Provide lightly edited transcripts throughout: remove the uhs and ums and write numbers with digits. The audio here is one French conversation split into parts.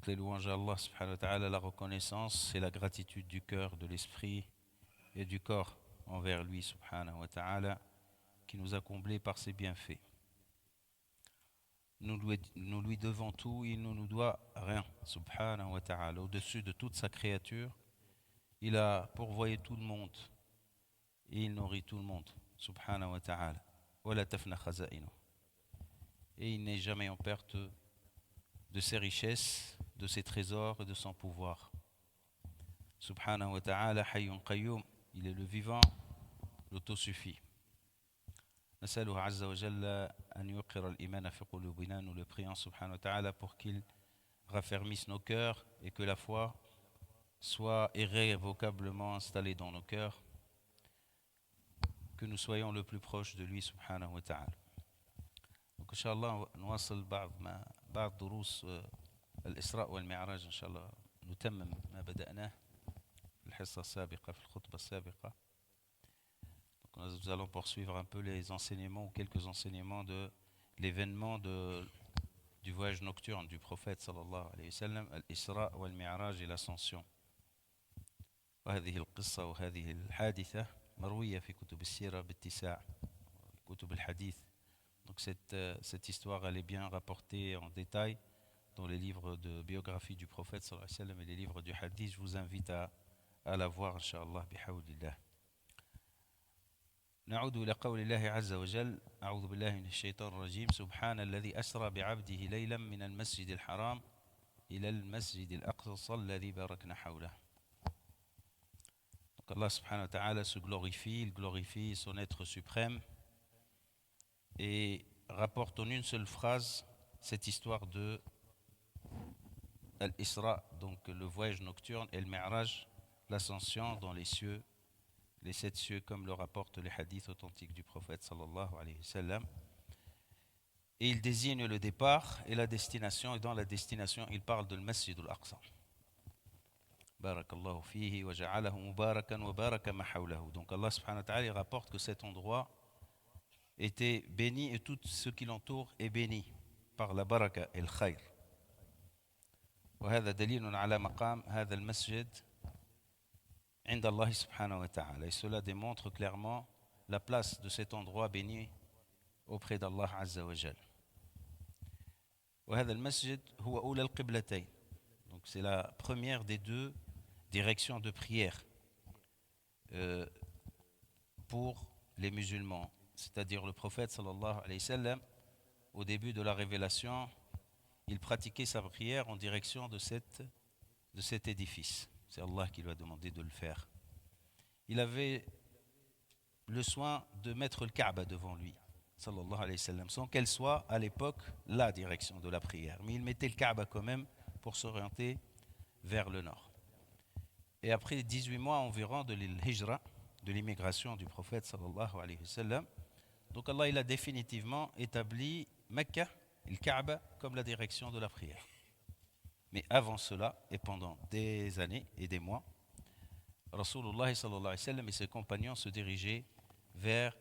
Toutes les louanges à Allah subhanahu wa ta'ala, la reconnaissance et la gratitude du cœur, de l'esprit et du corps envers lui subhanahu wa ta'ala, qui nous a comblés par ses bienfaits. Nous lui devons tout, il ne nous doit rien subhanahu wa ta'ala. Au-dessus de toute sa créature, il a pourvoyé tout le monde et il nourrit tout le monde subhanahu wa ta'ala. Wa la tafna khaza'inu. Et il n'est jamais en perte de ses richesses, de ses trésors et de son pouvoir. Subhanahu wa ta'ala, hayyun qayyum, il est le vivant, l'autosuffi. Nasaluhu azza wa jalla an yuqira al-imana fi qulubina, nous le prions subhanahu wa ta'ala pour qu'il raffermisse nos cœurs et que la foi soit irrévocablement installée dans nos cœurs, que nous soyons le plus proche de lui subhanahu wa ta'ala. Donc inshallah نواصل بعض دروس الإسراء والمعراج إن شاء الله نتمم ما بدأناه في الحصة السابقة في الخطبة السابقة. Donc nous allons poursuivre un peu les enseignements ou quelques enseignements de l'événement du voyage nocturne du prophète sallallahu alayhi wa sallam, al-Isra wal-Mi'raj et l'ascension. وهذه القصة وهذه الحادثة مروية في كتب السيرة باتساع كتب الحديث. Donc cette histoire, elle est bien rapportée en détail dans les livres de biographie du prophète sallallahu alayhi wa sallam et les livres du hadith. Je vous invite à la voir, inshallah, bihawlillah. نعود إلى قول الله عز وجل أعوذ بالله من الشيطان الرجيم سبحان الذي أسرى بعبده ليلا من المسجد الحرام إلى المسجد الأقصى الذي باركنا حوله. Donc Allah subhanahu wa ta'ala se glorifie, il glorifie son être suprême et rapporte en une seule phrase cette histoire de Al-Isra, donc le voyage nocturne, et le Mi'raj, l'ascension dans les cieux, les 7 cieux, comme le rapportent les hadiths authentiques du prophète sallallahu alayhi wa sallam. Et il désigne le départ et la destination, et dans la destination, il parle de Masjid al-Aqsa. Barakallahu fihi wa ja'alahu mubarakan wa baraka ma hawlahu. Donc Allah subhanahu wa ta'ala rapporte que cet endroit était béni et tout ce qui l'entoure est béni par la baraka et le khayr. وهذا دليل على مقام هذا المسجد عند الله سبحانه وتعالى. Et cela démontre clairement la place de cet endroit béni auprès d'Allah عز وجل. وهذا المسجد هو أولى القبلتين. Donc c'est la première des deux directions de prière pour les musulmans. C'est-à-dire le prophète sallallahu alayhi wa sallam, au début de la révélation, il pratiquait sa prière en direction de cet édifice. C'est Allah qui lui a demandé de le faire. Il avait le soin de mettre le Kaaba devant lui, sallallahu alayhi wa sallam, sans qu'elle soit à l'époque la direction de la prière. Mais il mettait le Kaaba quand même pour s'orienter vers le nord. Et après 18 mois environ de l'Hijra, de l'immigration du prophète sallallahu alayhi wa sallam, donc Allah il a définitivement établi Mecca, le Kaaba, comme la direction de la prière. Mais avant cela, et pendant des années et des mois, Rasulullah sallallahu alayhi wa sallam et ses compagnons se dirigeaient vers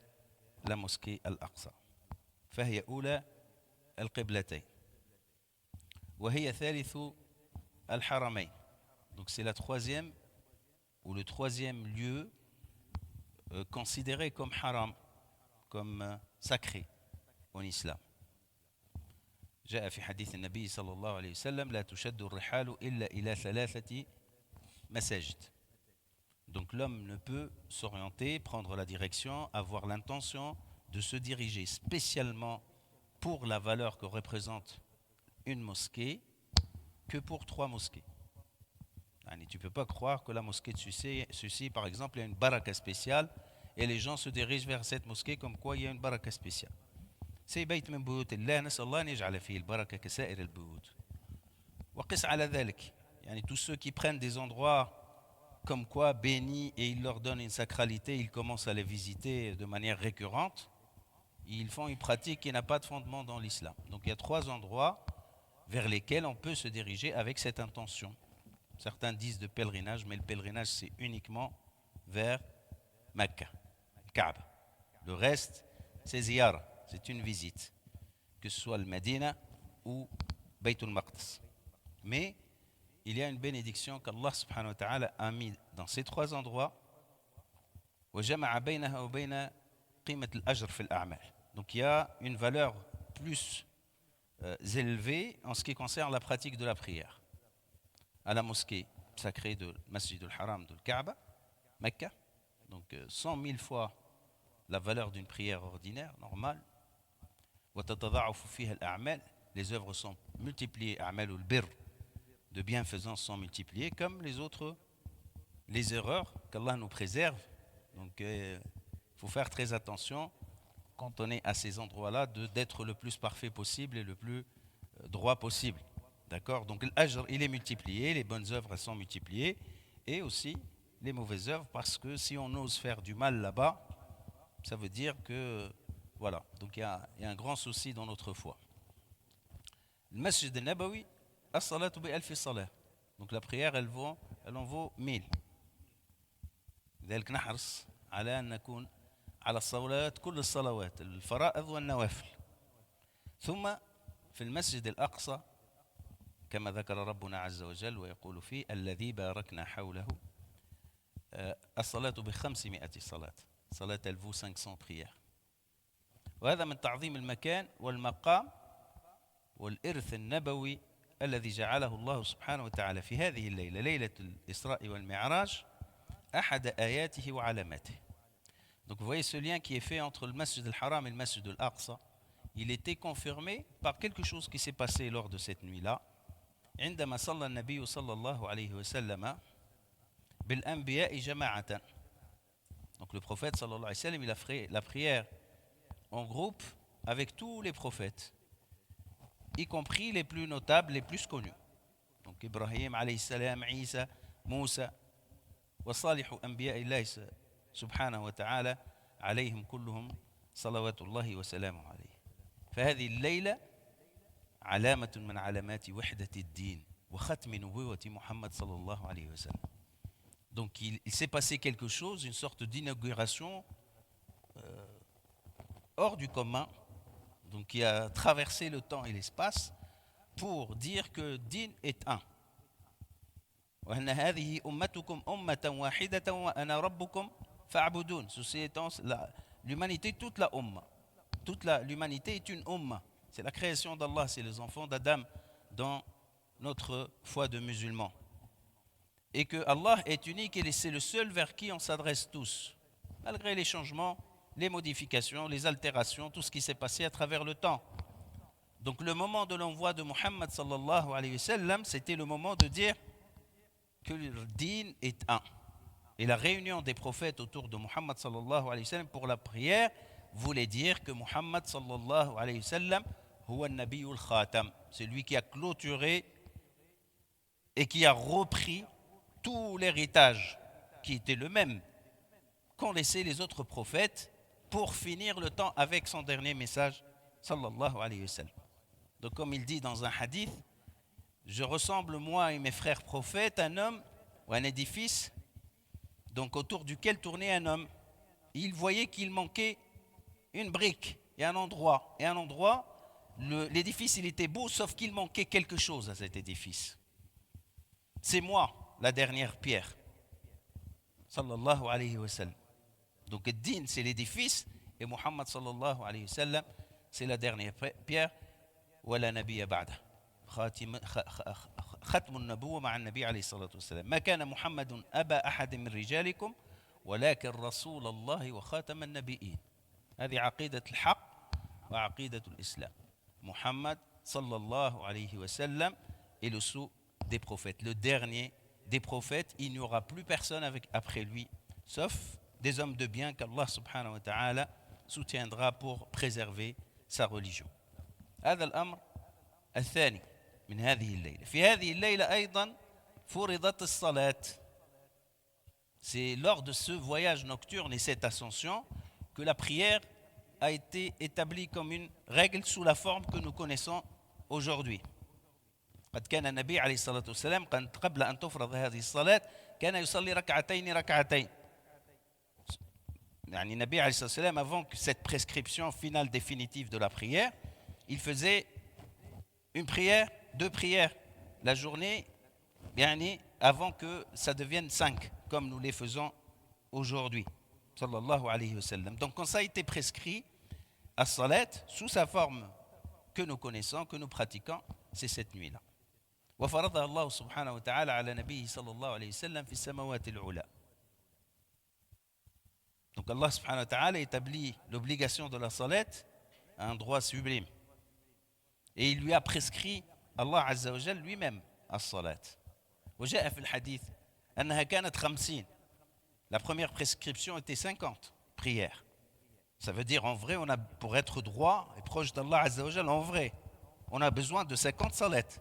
la mosquée Al-Aqsa. فهي أولى القبلتين وهي ثالث الحرمين. Donc c'est la troisième ou le troisième lieu considéré comme haram, comme sacré en islam. جاء في حديث النبي صلى الله عليه وسلم لا تشد الرحال إلا إلى 3 مساجد. Donc l'homme ne peut s'orienter, prendre la direction, avoir l'intention de se diriger spécialement pour la valeur que représente une mosquée que pour 3 mosquées. Tu ne peux pas croire que la mosquée de Sucy, par exemple, il y a une baraka spéciale et les gens se dirigent vers cette mosquée comme quoi il y a une baraka spéciale. C'est بيت من بيوت الله نسأل الله أن يجعل فيه البركة كسائر البيوت. وقس على ذلك. Tous ceux qui prennent des endroits comme quoi bénis et ils leur donnent une sacralité, ils commencent à les visiter de manière récurrente, ils font une pratique qui n'a pas de fondement dans l'islam. Donc il y a 3 endroits vers lesquels on peut se diriger avec cette intention. Certains disent de pèlerinage, mais le pèlerinage c'est uniquement vers Mecca, le Kaaba. Le reste c'est ziyara, c'est une visite, que ce soit le Médina ou Bayt al-Maqdis. Mais il y a une bénédiction qu'Allah subhanahu wa ta'ala a mis dans ces trois endroits. وَجَمَعَ بَيْنَهَا وَبَيْنَ قِيمَةِ الْأَجْرِ فِي الْأَعْمَالِ. Donc il y a une valeur plus élevée en ce qui concerne la pratique de la prière. À la mosquée sacrée de Masjid al-Haram de Kaaba, Mecca, donc 100 000 fois la valeur d'une prière ordinaire, normale. وَتَتَضَاعَفُ فِيهَا الْأَعْمَالِ. Les œuvres sont multipliées, أعمال البر, de bienfaisance sont multipliées, comme les erreurs, qu'Allah nous préserve. Donc il faut faire très attention quand on est à ces endroits-là d'être le plus parfait possible et le plus droit possible. D'accord? Donc l'ajr, il est multiplié, les bonnes œuvres elles sont multipliées, et aussi les mauvaises œuvres, parce que si on ose faire du mal là-bas, ça veut dire que voilà, donc il y a un grand souci dans notre foi. Le Masjid al-Nabawi, as-salatu bi alfi salah. Donc la prière, elle en vaut 1000. لذلك نحرص على أن نكون على الصلوات كل الصلوات الفرائض والنوافل. ثم في المسجد الأقصى كما ذكر ربنا عز وجل ويقول فيه الذي باركنا حوله الصلاة ب500 صلاة. صلاة elle vaut 500 prières. وهذا من تعظيم المكان والمقام والإرث النبوي الذي جعله الله سبحانه وتعالى في هذه الليلة ليلة الإسراء والمعراج أحد آياته وعلاماته. Donc vous voyez ce lien qui est fait entre le Masjid al-Haram et le Masjid al-Aqsa, il était confirmé par quelque chose qui s'est passé lors de cette nuit-là. عندما صلى النبي صلى الله عليه وسلم بالأنبياء جماعة. Donc le prophète sallallahu alayhi wa sallam, il a fait la prière en groupe avec tous les prophètes, y compris les plus notables, les plus connus. Donc Ibrahim alayhi salam, Isa, Moussa, وصالح أنبياء الله سبحانه وتعالى عليهم كلهم صلوات الله وسلامه عليه. فهذه الليلة علامة من علامات وحدة الدين وختم نبوة محمد صلى الله عليه وسلم. Donc il s'est passé quelque chose, une sorte d'inauguration hors du commun, donc qui a traversé le temps et l'espace pour dire que Din est un. وأن هذه أمتكم أمة واحدة وأنا ربكم فاعبدون. Ceci étant l'humanité, toute la umma, l'humanité est une umma. C'est la création d'Allah, c'est les enfants d'Adam dans notre foi de musulmans. Et que Allah est unique et c'est le seul vers qui on s'adresse tous, malgré les changements, les modifications, les altérations, tout ce qui s'est passé à travers le temps. Donc le moment de l'envoi de Muhammad sallallahu alayhi wa sallam, c'était le moment de dire que le din est un. Et la réunion des prophètes autour de Muhammad sallallahu alayhi wa sallam pour la prière voulait dire que Muhammad sallallahu alayhi wa sallam huwa an-nabiyul khatam, c'est lui qui a clôturé et qui a repris tout l'héritage qui était le même qu'ont laissé les autres prophètes pour finir le temps avec son dernier message sallallahu alayhi wa sallam. Donc comme il dit dans un hadith, je ressemble moi et mes frères prophètes à un homme ou un édifice donc autour duquel tournait un homme. Il voyait qu'il manquait une brique et un endroit. Et un endroit, l'édifice il était beau sauf qu'il manquait quelque chose à cet édifice. C'est moi, la dernière pierre. Sallallahu alayhi wa sallam. Donc le din c'est l'édifice et Muhammad sallallahu alayhi wa sallam c'est la dernière pierre. Wala nabiyya ba'da. ختم النبوة مع النبي عليه الصلاة والسلام. ما كان محمد أبا أحد من رجالكم ولكن رسول الله وخاتم النبيين. هذه عقيدة الحق وعقيدة الإسلام. Muhammad sallallahu alayhi wa sallam est le sceau des prophètes, le dernier des prophètes. Il n'y aura plus personne après lui, sauf des hommes de bien qu'Allah subhanahu wa ta'ala soutiendra pour préserver sa religion. هذا الأمر الثاني من هذه الليلة. في هذه الليلة أيضا فرضت الصلاة. C'est lors de ce voyage nocturne et cette ascension que la prière a été établie comme une règle sous la forme que nous connaissons aujourd'hui. قد كان النبي عليه الصلاة والسلام قبل أن تفرض هذه الصلاة كان يصلي ركعتين. يعني النبي عليه الصلاة والسلام avant que cette prescription finale définitive de la prière, il faisait une prière, deux prières la journée avant que ça devienne 5, comme nous les faisons aujourd'hui. Sallallahu alayhi wa sallam. Donc quand ça a été prescrit, as-salat, sous sa forme que nous connaissons, que nous pratiquons, c'est cette nuit-là. وفرضها الله سبحانه وتعالى على نبيه صلى الله عليه وسلم في السماوات العلى. Donc Allah subhanahu wa ta'ala établit l'obligation de la salat à un droit sublime. Et il lui a prescrit, Allah Azza wa Jal lui-même, as-salat. وجاء في الحديث أنها كانت 50. La première prescription était 50 prières. Ça veut dire en vrai, pour être droit et proche d'Allah Azza wa Jal, en vrai, on a besoin de 50 salats.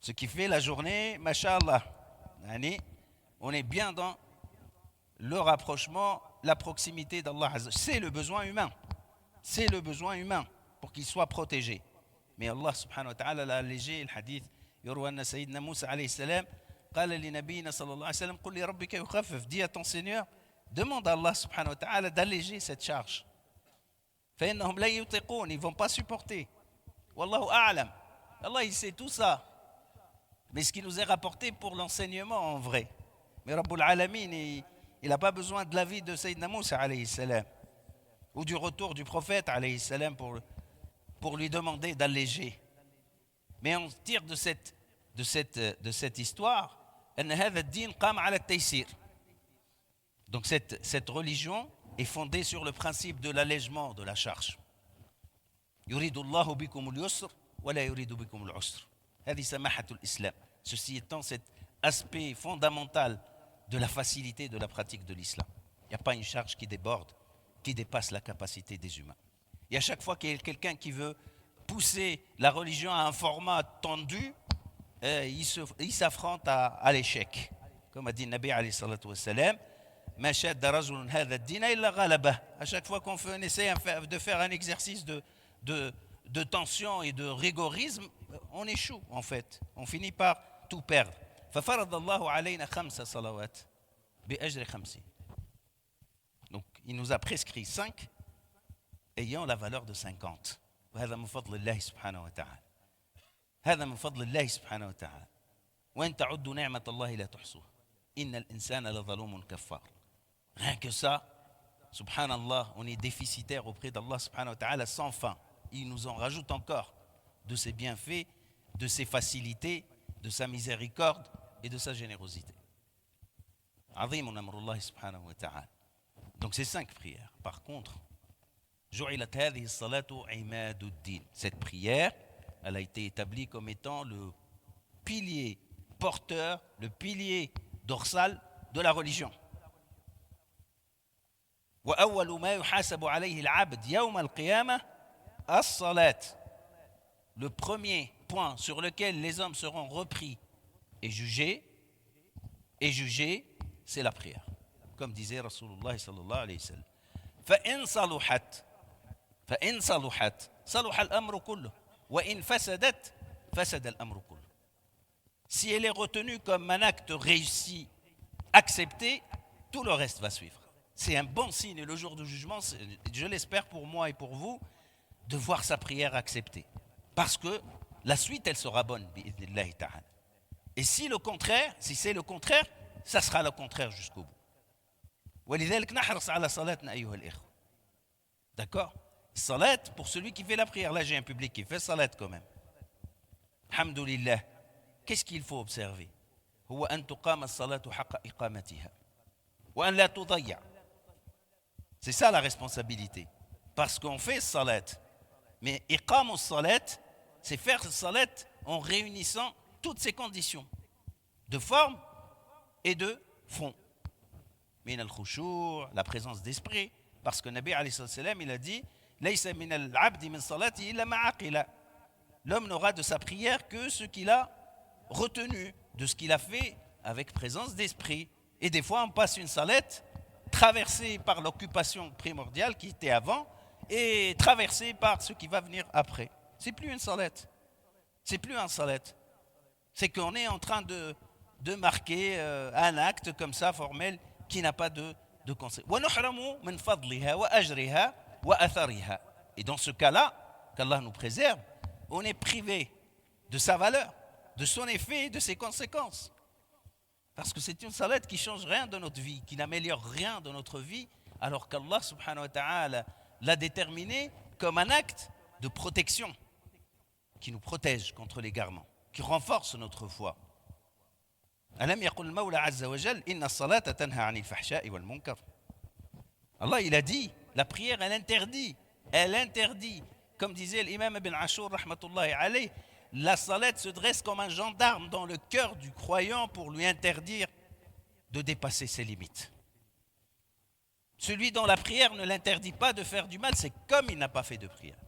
Ce qui fait la journée, masha'Allah. On est bien dans le rapprochement, la proximité d'Allah Azza wa Jal. C'est le besoin humain. C'est le besoin humain pour qu'il soit protégé. Mais Allah subhanahu wa ta'ala l'a allégé. Le hadith, يروى أن سيدنا موسى عليه السلام قال لنبينا صلى الله عليه وسلم قل لربك يخفف. Dis à ton Seigneur, demande à Allah subhanahu wa ta'ala d'alléger cette charge. فإنهم لا يطيقون, ils ne vont pas supporter. Wallahu a'lam. Allah il sait tout ça. Mais ce qui nous est rapporté pour l'enseignement en vrai. Mais Rabbul Alamin, il n'a pas besoin de l'avis de Sayyidina Moussa alayhi salam ou du retour du prophète alayhi salam pour lui demander d'alléger. Mais on tire de cette histoire أن هذا الدين قام على التيسير. Donc cette religion est fondée sur le principe de l'allègement de la charge. يريد الله بكم اليسر ولا يريد بكم العسر. هذه سماحة الإسلام. Ceci étant cet aspect fondamental de la facilité de la pratique de l'islam. Il n'y a pas une charge qui déborde, qui dépasse la capacité des humains. Et à chaque fois qu'il y a quelqu'un qui veut pousser la religion à un format tendu, il s'affronte à l'échec. Comme a dit le Nabi alayhi salatu wa salam, ما شاد رجل هذا الدين إلا غلبه. À chaque fois qu'on essaie de faire un exercice de tension et de rigorisme, on échoue en fait. On finit par tout perdre. ففرض الله علينا 5 صلوات بأجر 50. Donc il nous a prescrit 5 ayant la valeur de 50. وهذا من فضل الله سبحانه وتعالى. هذا من فضل الله سبحانه وتعالى. وإن تعدوا نعمة الله لا تحصوها. إن الإنسان لظلوم كفار. Rien que ça, subhanallah, on est déficitaire auprès d'Allah subhanahu wa ta'ala sans fin. Il nous en rajoute encore de ses bienfaits, de ses facilités, de sa miséricorde et de sa générosité. Azimun amrullah subhanahu wa ta'ala. Donc c'est 5 prières. Par contre, ju'ilat hadhihi as-salatu imaduddin. Cette prière, elle a été établie comme étant le pilier porteur, le pilier dorsal de la religion. وأول ما يحاسب عليه العبد يوم القيامة الصلاة. Le premier point sur lequel les hommes seront repris et jugés, c'est la prière. Comme disait Rasulullah sallallahu alayhi wa sallam. فإن صلحت صلح الأمر كله وإن فسدت فسد الأمر كله. Si elle est retenue comme un acte réussi, accepté, tout le reste va suivre. C'est un bon signe le jour du jugement, je l'espère pour moi et pour vous, de voir sa prière acceptée. Parce que la suite, elle sera bonne, bi'idhnillahi ta'ala. Et si c'est le contraire, ça sera le contraire jusqu'au bout. وَلِذَلِكَ نَحْرِصْ عَلَى صَلَاتِنَا أَيُّهَا الْإِخْوَةُ. D'accord? Salat, pour celui qui fait la prière. Là, j'ai un public qui fait salat quand même. Alhamdulillah. Qu'est-ce qu'il faut observer? هو أن تقام الصلاة حق إقامتها وأن لا تضيع. C'est ça la responsabilité. Parce qu'on fait salat. Mais iqam salat, c'est faire salat en réunissant toutes ces conditions de forme et de fond. Min al-khushu', la présence d'esprit. Parce que Nabi alayhi salam, il a dit laysa min al-'abdi min salati illa ma aqila. L'homme n'aura de sa prière que ce qu'il a retenu, de ce qu'il a fait avec présence d'esprit. Et des fois, on passe une salette traversée par l'occupation primordiale qui était avant et traversée par ce qui va venir après. C'est plus une salette. C'est plus un salette. C'est qu'on est en train de marquer un acte comme ça, formel, qui n'a pas de conséquence. Et dans ce cas-là, qu'Allah nous préserve, on est privé de sa valeur de son effet et de ses conséquences. Parce que c'est une salat qui ne change rien de notre vie, qui n'améliore rien de notre vie, alors qu'Allah subhanahu wa ta'ala l'a déterminé comme un acte de protection, qui nous protège contre l'égarement, qui renforce notre foi. Alam yaqul al-Mawla azza wa jal, inna as-salata tanha 'anil fahsha'i wal munkar. Allah, il a dit, la prière, elle interdit. Comme disait l'imam Ibn Ashur, rahmatullahi alayh, la salat se dresse comme un gendarme dans le cœur du croyant pour lui interdire de dépasser ses limites. Celui dont la prière ne l'interdit pas de faire du mal, c'est comme il n'a pas fait de prière.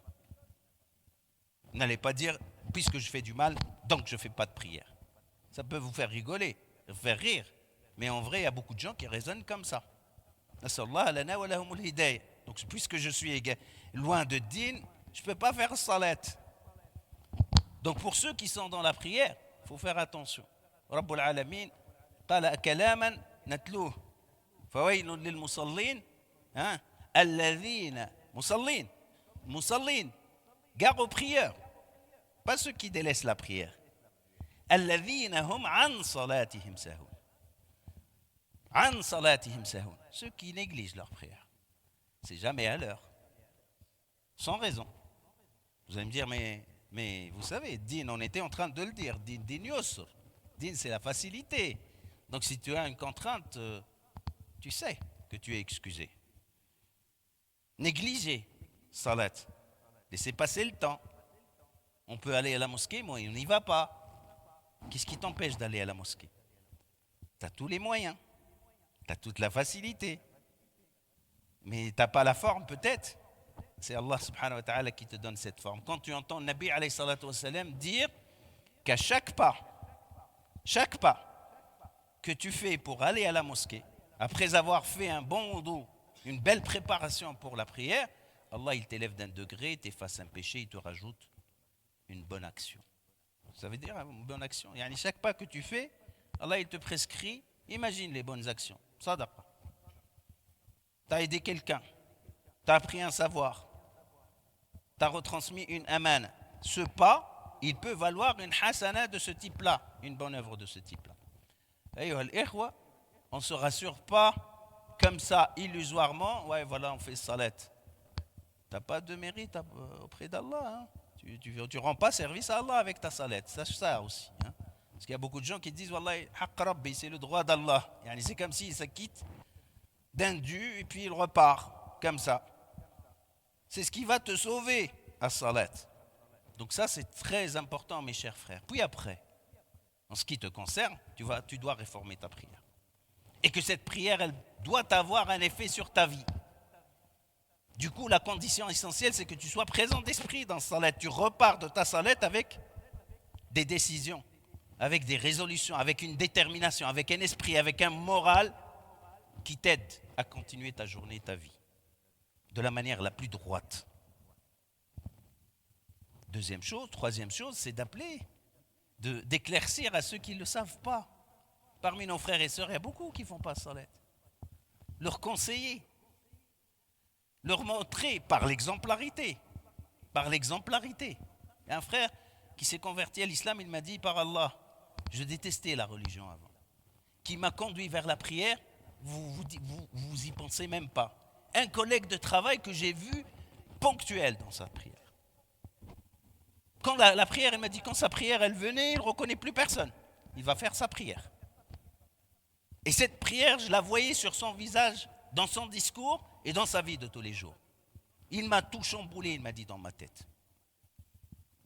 N'allez pas dire, puisque je fais du mal, donc je ne fais pas de prière. Ça peut vous faire rigoler, vous faire rire, mais en vrai, il y a beaucoup de gens qui raisonnent comme ça. Donc, puisque je suis loin de din, je ne peux pas faire salat. Donc, pour ceux qui sont dans la prière, il faut faire attention. Rabbul Alamin, qala kalaman natluh. Fawailun lil musallin, alladhina musallin. Gare aux prieurs, pas ceux qui délaissent la prière. Alladhina hum an salatihim sahun. An salatihim sahun. Ceux qui négligent leur prière. C'est jamais à l'heure. Sans raison. Vous allez me dire, mais vous savez, din, on était en train de le dire. Din yusr. Din, c'est la facilité. Donc si tu as une contrainte, tu sais que tu es excusé. Négliger salat. Laissez passer le temps. On peut aller à la mosquée, mais on n'y va pas. Qu'est-ce qui t'empêche d'aller à la mosquée? Tu as tous les moyens. Tu as toute la facilité. Mais tu n'as pas la forme peut-être. C'est Allah subhanahu wa ta'ala qui te donne cette forme. Quand tu entends Nabi alayhi salatu wa salam dire qu'à chaque pas que tu fais pour aller à la mosquée, après avoir fait un bon wudu, une belle préparation pour la prière, Allah il t'élève d'un degré, t'efface un péché, il te rajoute une bonne action. Ça veut dire une bonne action. Chaque pas que tu fais, Allah il te prescrit, imagine les bonnes actions. Sadaqa. Tu as aidé quelqu'un, tu as appris un savoir, tu as retransmis une amana. Ce pas, il peut valoir une hasana de ce type-là, une bonne œuvre de ce type-là. On ne se rassure pas comme ça, illusoirement, ouais voilà, on fait salat. Tu n'as pas de mérite auprès d'Allah. Tu ne rends pas service à Allah avec ta salat. Sache ça aussi. Parce qu'il y a beaucoup de gens qui disent, Wallahi, haqq rabbi, c'est le droit d'Allah. C'est comme s'il s'acquitte d'un dû et puis il repart comme ça. C'est ce qui va te sauver à salat. Donc ça, c'est très important, mes chers frères. Puis après, en ce qui te concerne, tu dois réformer ta prière. Et que cette prière, elle doit avoir un effet sur ta vie. Du coup, la condition essentielle, c'est que tu sois présent d'esprit dans salat. Tu repars de ta salat avec des décisions, avec des résolutions, avec une détermination, avec un esprit, avec un moral qui t'aide à continuer ta journée, ta vie, de la manière la plus droite. Troisième chose, c'est d'appeler, d'éclaircir à ceux qui ne le savent pas. Parmi nos frères et sœurs, il y a beaucoup qui ne font pas salat. Leur conseiller, leur montrer par l'exemplarité. Il y a un frère qui s'est converti à l'islam, il m'a dit, par Allah, je détestais la religion avant, qui m'a conduit vers la prière, vous y pensez même pas. Un collègue de travail que j'ai vu ponctuel dans sa prière. Quand la prière, il m'a dit, quand sa prière, elle venait, il ne reconnaît plus personne. Il va faire sa prière. Et cette prière, je la voyais sur son visage, dans son discours et dans sa vie de tous les jours. Il m'a tout chamboulé, il m'a dit, dans ma tête.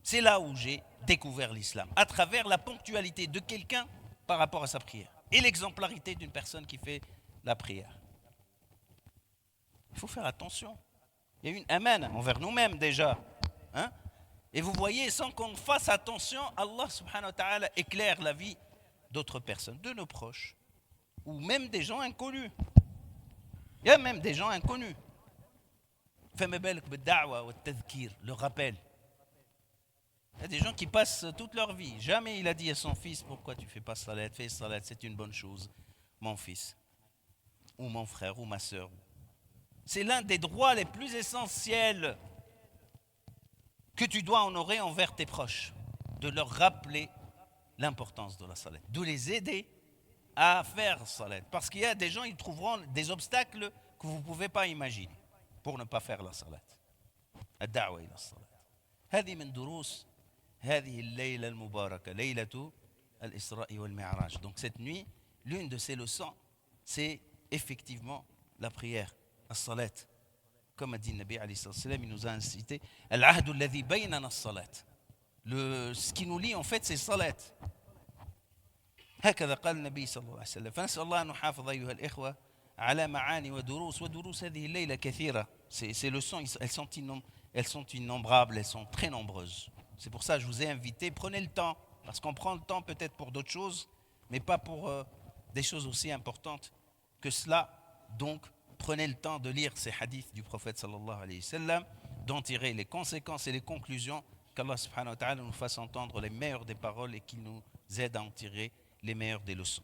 C'est là où j'ai découvert l'islam, à travers la ponctualité de quelqu'un par rapport à sa prière et l'exemplarité d'une personne qui fait la prière. Il faut faire attention. Il y a une amana envers nous-mêmes déjà. Et vous voyez, sans qu'on fasse attention, Allah subhanahu wa ta'ala éclaire la vie d'autres personnes, de nos proches, ou même des gens inconnus. Il y a même des gens inconnus. Le rappel. Il y a des gens qui passent toute leur vie. Jamais il a dit à son fils, pourquoi tu ne fais pas salat? Fais salat, c'est une bonne chose, mon fils, ou mon frère, ou ma soeur. C'est l'un des droits les plus essentiels que tu dois honorer envers tes proches, de leur rappeler l'importance de la salat, de les aider à faire salat. Parce qu'il y a des gens, ils trouveront des obstacles que vous ne pouvez pas imaginer pour ne pas faire la salat. الدعوة إلى الصلاة. هذه من دروس هذه الليلة المباركة ليلة الإسراء والمعراج. Donc cette nuit, l'une de ses leçons, c'est effectivement la prière, الصلاة. Comme a dit le Nabi alayhi salam, il nous a incité العهد الذي بيننا الصلاة. Ce qui nous lie en fait c'est salat. هكذا قال النبي صلى الله عليه وسلم. فنسأل الله أن نحافظ أيها الإخوة على معاني ودروس هذه الليلة كثيرة. Ces leçons, elles sont innombrables, elles sont très nombreuses. C'est pour ça que je vous ai invité, prenez le temps, parce qu'on prend le temps peut-être pour d'autres choses, mais pas pour des choses aussi importantes que cela. Donc, prenez le temps de lire ces hadiths du prophète sallallahu alayhi wa sallam, d'en tirer les conséquences et les conclusions, qu'Allah subhanahu wa ta'ala nous fasse entendre les meilleures des paroles et qu'il nous aide à en tirer les meilleures des leçons.